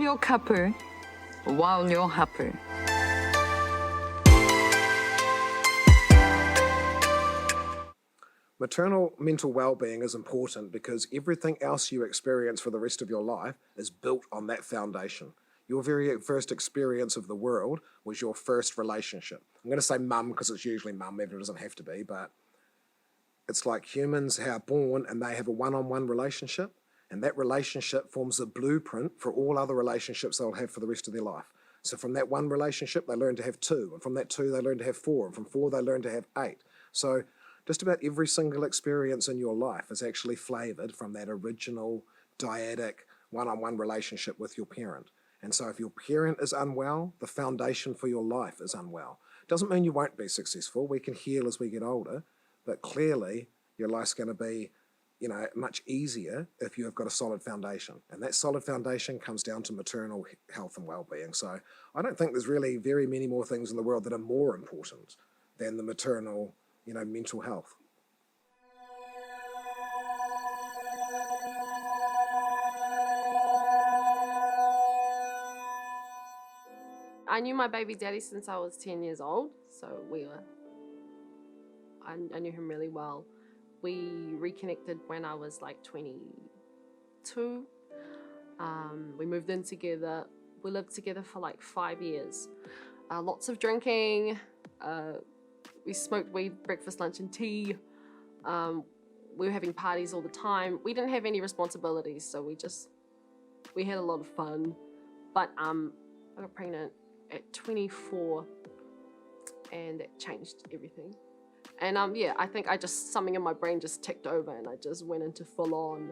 your cuppa while you're happy. Maternal mental well-being is important because everything else you experience for the rest of your life is built on that foundation. Your very first experience of the world was your first relationship. I'm going to say mum because it's usually mum, even if it doesn't have to be, but it's like humans are born and they have a one-on-one relationship, and that relationship forms a blueprint for all other relationships they'll have for the rest of their life. So from that one relationship, they learn to have two, and from that two, they learn to have four, and from four, they learn to have eight. So just about every single experience in your life is actually flavored from that original dyadic one-on-one relationship with your parent. And so if your parent is unwell, the foundation for your life is unwell. Doesn't mean you won't be successful. We can heal as we get older, but clearly your life's going to be, much easier if you have got a solid foundation. And that solid foundation comes down to maternal health and well-being. So I don't think there's really very many more things in the world that are more important than the maternal mental health. I knew my baby daddy since I was 10 years old, so I knew him really well. We reconnected when I was like 22. We moved in together. We lived together for like 5 years. Lots of drinking. We smoked weed, breakfast, lunch, and tea. We were having parties all the time. We didn't have any responsibilities, so we had a lot of fun. But I got pregnant at 24, and it changed everything. And I think something in my brain just ticked over, and I just went into full-on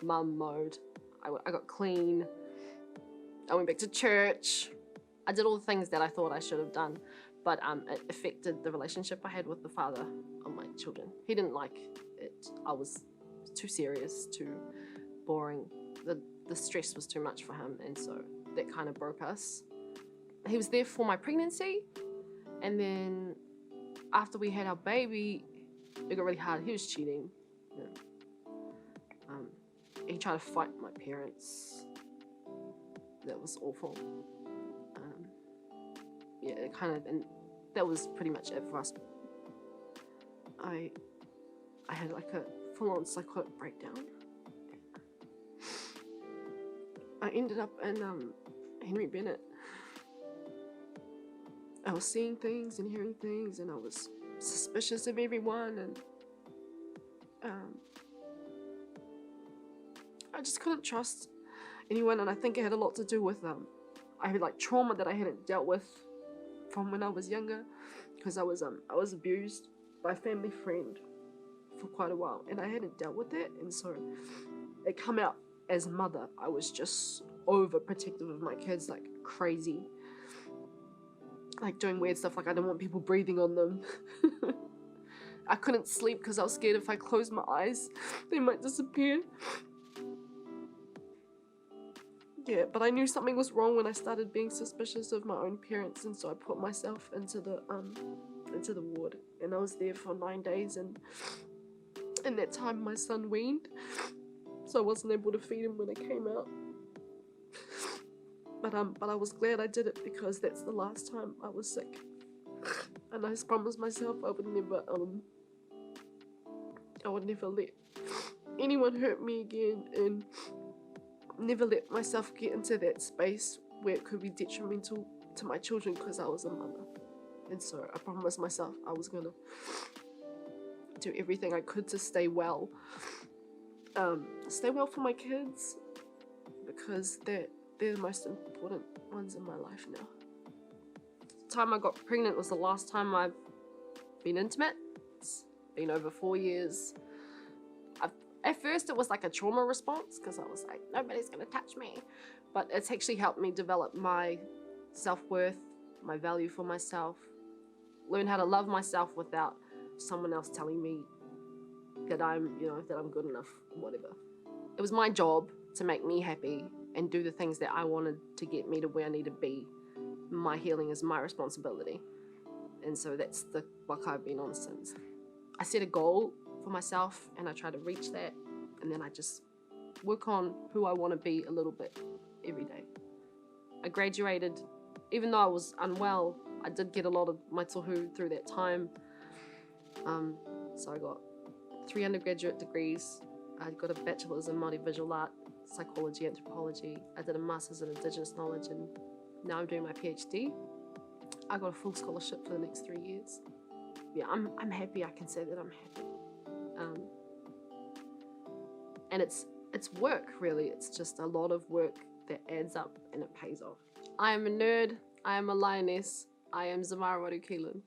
mum mode. I got clean. I went back to church. I did all the things that I thought I should have done. But it affected the relationship I had with the father of my children. He didn't like it. I was too serious, too boring. The stress was too much for him, and so that kind of broke us. He was there for my pregnancy, and then after we had our baby, it got really hard. He was cheating. He tried to fight my parents. That was awful. And that was pretty much it for us. I had like a full-on psychotic breakdown. I ended up in Henry Bennett. I was seeing things and hearing things, and I was suspicious of everyone, and I just couldn't trust anyone, and I think it had a lot to do with I had like trauma that I hadn't dealt with from when I was younger, because I was abused by a family friend for quite a while, and I hadn't dealt with it, and so it come out as a mother. I was just overprotective of my kids like crazy, like doing weird stuff, like I didn't want people breathing on them. I couldn't sleep because I was scared if I closed my eyes they might disappear. Yeah, but I knew something was wrong when I started being suspicious of my own parents, and so I put myself into the ward, and I was there for 9 days, and in that time my son weaned, so I wasn't able to feed him when I came out. But I was glad I did it, because that's the last time I was sick, and I just promised myself I would never let anyone hurt me again, and never let myself get into that space where it could be detrimental to my children, because I was a mother. And so I promised myself I was gonna do everything I could to stay well. Stay well for my kids, because they're the most important ones in my life now. The time I got pregnant was the last time I've been intimate. It's been over 4 years. At first it was like a trauma response, because I was like, nobody's gonna touch me. But it's actually helped me develop my self-worth, my value for myself, learn how to love myself without someone else telling me that I'm good enough, whatever. It was my job to make me happy and do the things that I wanted to get me to where I need to be. My healing is my responsibility. And so that's the work I've been on since. I set a goal for myself, and I try to reach that, and then I just work on who I want to be a little bit every day. I graduated, even though I was unwell, I did get a lot of my tohu through that time. So I got 3 undergraduate degrees. I got a bachelor's in multivisual art, psychology, anthropology. I did a master's in indigenous knowledge, and now I'm doing my PhD. I got a full scholarship for the next 3 years. Yeah, I'm happy. I can say that I'm happy. And it's work, really. It's just a lot of work that adds up and it pays off. I am a nerd. I am a lioness. I am Zemara Warukilan.